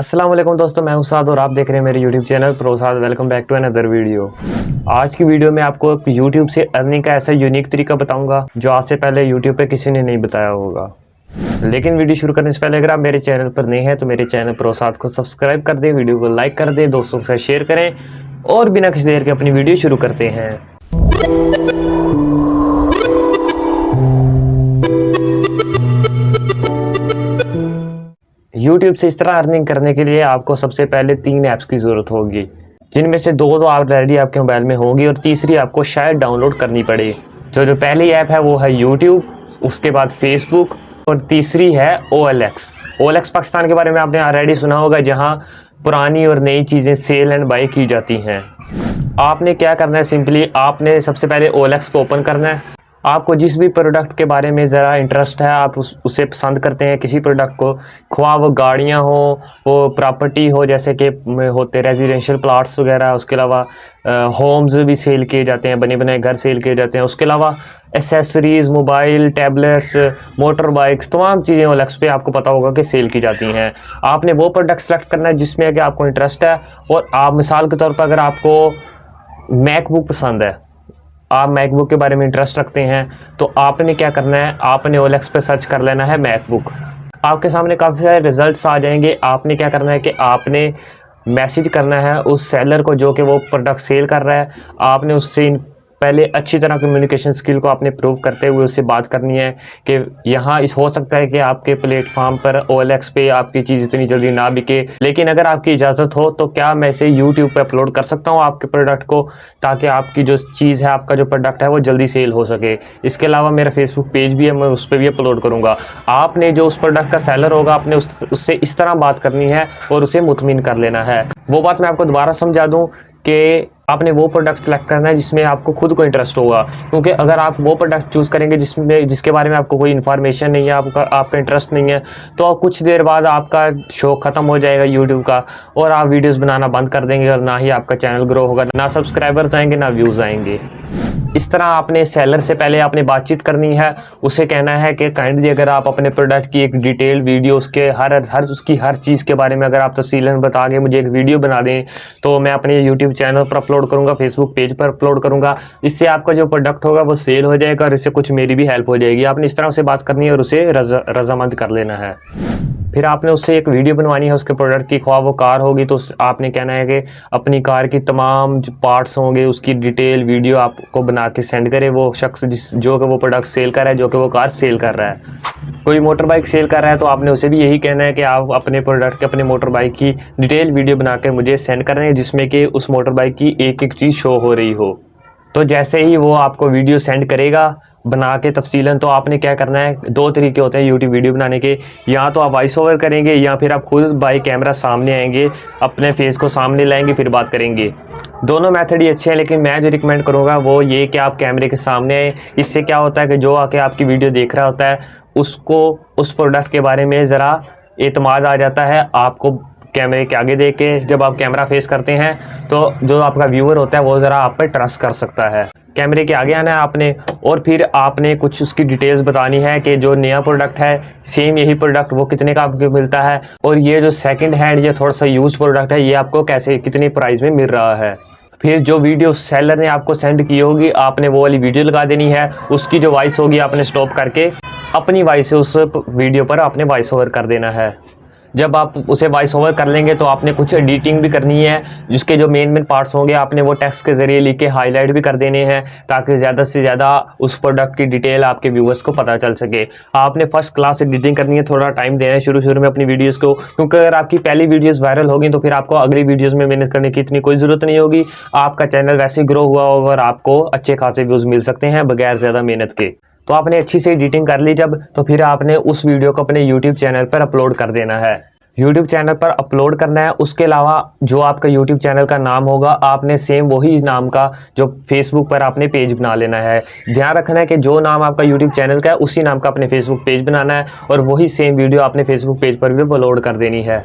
अस्सलाम वालेकुम दोस्तों, मैं उस्ताद और आप देख रहे हैं मेरे YouTube channel Prosad. Welcome back to another video. आज की वीडियो में आपको YouTube से अर्निंग का ऐसा यूनिक तरीका बताऊंगा जो आज से पहले YouTube पे किसी ने नहीं बताया होगा। लेकिन वीडियो शुरू करने से पहले अगर आप मेरे चैनल पर नए हैं तो मेरे चैनल प्रोसाद को सब्सक्राइब कर दें, वीडियो को लाइक कर दें, दोस्तों के साथ शेयर करें और बिना किसी देर के अपनी वीडियो शुरू करते हैं। YouTube से इस तरह अर्निंग करने के लिए आपको सबसे पहले 3 ऐप्स की ज़रूरत होगी, जिनमें से 2 तो ऑलरेडी आपके मोबाइल में होंगी और तीसरी आपको शायद डाउनलोड करनी पड़े। जो पहली ऐप है वो है YouTube, उसके बाद Facebook और तीसरी है OLX। OLX पाकिस्तान के बारे में आपने ऑलरेडी सुना होगा, जहां पुरानी और नई चीज़ें सेल एंड बाई की जाती हैं। आपने क्या करना है, सिंपली आपने सबसे पहले OLX को ओपन करना है। आपको जिस भी प्रोडक्ट के बारे में ज़रा इंटरेस्ट है, आप उसे पसंद करते हैं किसी प्रोडक्ट को, ख्वाह वो गाड़ियाँ हो, वो प्रॉपर्टी हो, जैसे कि होते रेजिडेंशियल प्लाट्स वगैरह, उसके अलावा होम्स भी सेल किए जाते हैं, बने बनाए घर सेल किए जाते हैं, उसके अलावा accessories, mobile, tablets, motor bikes, तमाम चीज़ें OLX पे आपको पता होगा कि सेल की जाती हैं। आपने वो प्रोडक्ट सेलेक्ट करना है जिसमें कि आपको इंटरेस्ट है। और आप मिसाल के तौर पर अगर आपको मैकबुक पसंद है, आप मैकबुक के बारे में इंटरेस्ट रखते हैं, तो आपने क्या करना है, आपने OLX पे सर्च कर लेना है मैकबुक। आपके सामने काफ़ी सारे रिजल्ट्स आ जाएंगे। आपने क्या करना है कि आपने मैसेज करना है उस सेलर को जो कि वो प्रोडक्ट सेल कर रहा है। आपने उससे पहले अच्छी तरह कम्युनिकेशन स्किल को आपने प्रूव करते हुए उससे बात करनी है कि यहाँ हो सकता है कि आपके प्लेटफॉर्म पर OLX पे आपकी चीज़ इतनी जल्दी ना बिके, लेकिन अगर आपकी इजाज़त हो तो क्या मैं इसे YouTube पे अपलोड कर सकता हूँ आपके प्रोडक्ट को, ताकि आपकी जो चीज़ है, आपका जो प्रोडक्ट है वो जल्दी सेल हो सके। इसके अलावा मेरा फेसबुक पेज भी है, मैं उस पर भी अपलोड करूँगा। आपने जो उस प्रोडक्ट का सेलर होगा, आपने उससे इस तरह बात करनी है और उसे मुतमिन कर लेना है। वो बात मैं आपको दोबारा समझा दूँ कि आपने वो प्रोडक्ट सेलेक्ट करना है जिसमें आपको खुद को इंटरेस्ट होगा, क्योंकि अगर आप वो प्रोडक्ट चूज़ करेंगे जिसके बारे में आपको कोई इन्फॉर्मेशन नहीं है, आपका इंटरेस्ट नहीं है, तो कुछ देर बाद आपका शौक ख़त्म हो जाएगा यूट्यूब का और आप वीडियोस बनाना बंद कर देंगे और ना ही आपका चैनल ग्रो होगा, ना सब्सक्राइबर्स आएंगे, ना व्यूज़ आएंगे। इस तरह आपने सेलर से पहले आपने बातचीत करनी है। उसे कहना है कि काइंडली अगर आप अपने प्रोडक्ट की एक डिटेल वीडियो, उसके उसकी हर चीज़ के बारे में अगर आप तफसीलन बता के मुझे एक वीडियो बना दें, तो मैं अपने YouTube चैनल पर अपलोड करूंगा, फेसबुक पेज पर अपलोड करूंगा। इससे आपका जो प्रोडक्ट होगा वो सेल हो जाएगा और इससे कुछ मेरी भी हेल्प हो जाएगी। आपने इस तरह से बात करनी है और उसे रजामंद कर लेना है। फिर आपने उससे एक वीडियो बनवानी है उसके प्रोडक्ट की, ख्वाह वो कार होगी तो आपने कहना है कि अपनी कार की तमाम जो पार्ट्स होंगे उसकी डिटेल वीडियो आपको बना के सेंड करे वो शख्स जो कि वो प्रोडक्ट सेल कर रहा है, जो कि वो कार सेल कर रहा है। कोई मोटर बाइक सेल कर रहा है तो आपने उसे भी यही कहना है कि आप अपने प्रोडक्ट के, अपने मोटर बाइक की डिटेल वीडियो बना के मुझे सेंड कर रहे हैं, जिसमें कि उस मोटर बाइक की एक एक चीज़ शो हो रही हो। तो जैसे ही वो आपको वीडियो सेंड करेगा बना के तफसीलन, तो आपने क्या करना है, 2 तरीके होते हैं यूट्यूब वीडियो बनाने के। या तो आप वॉइस ओवर करेंगे या फिर आप खुद बाई कैमरा सामने आएंगे, अपने फेस को सामने लाएंगे, फिर बात करेंगे। दोनों मेथड ही अच्छे हैं, लेकिन मैं जो रिकमेंड करूँगा वो ये कि आप कैमरे के सामने आए। इससे क्या होता है कि जो आके आपकी वीडियो देख रहा होता है उसको उस प्रोडक्ट के बारे में ज़रा एतमाद आ जाता है। आपको कैमरे के आगे देख के जब आप कैमरा फेस करते हैं तो जो आपका व्यूअर होता है वो ज़रा आप पर ट्रस्ट कर सकता है। कैमरे के आगे आना है आपने और फिर आपने कुछ उसकी डिटेल्स बतानी है कि जो नया प्रोडक्ट है, सेम यही प्रोडक्ट वो कितने का आपको मिलता है, और ये जो सेकंड हैंड या थोड़ा सा यूज्ड प्रोडक्ट है ये आपको कैसे कितने प्राइस में मिल रहा है। फिर जो वीडियो सेलर ने आपको सेंड की होगी आपने वो वाली वीडियो लगा देनी है। उसकी जो वॉइस होगी आपने स्टॉप करके अपनी वॉइस से उस वीडियो पर आपने वॉइस ओवर कर देना है। जब आप उसे वॉइस ओवर कर लेंगे तो आपने कुछ एडिटिंग भी करनी है, जिसके जो मेन पार्ट्स होंगे आपने वो टेक्स्ट के ज़रिए लिख के हाईलाइट भी कर देने हैं, ताकि ज़्यादा से ज़्यादा उस प्रोडक्ट की डिटेल आपके व्यूअर्स को पता चल सके। आपने फर्स्ट क्लास एडिटिंग करनी है, थोड़ा टाइम देना है शुरू में अपनी वीडियोस को, क्योंकि अगर आपकी पहली वीडियोस वायरल होगी तो फिर आपको अगली वीडियोस में मेहनत करने की इतनी कोई ज़रूरत नहीं होगी। आपका चैनल वैसे ग्रो हुआ होगा और आपको अच्छे खासे व्यूज़ मिल सकते हैं बगैर ज़्यादा मेहनत के। तो आपने अच्छी से एडिटिंग कर ली जब, तो फिर आपने उस वीडियो को अपने यूट्यूब चैनल पर अपलोड कर देना है। YouTube चैनल पर अपलोड करना है। उसके अलावा जो आपका YouTube चैनल का नाम होगा आपने सेम वही नाम का जो Facebook पर आपने पेज बना लेना है। ध्यान रखना है कि जो नाम आपका YouTube चैनल का है उसी नाम का अपने Facebook पेज बनाना है और वही सेम वीडियो आपने Facebook पेज पर भी अपलोड कर देनी है।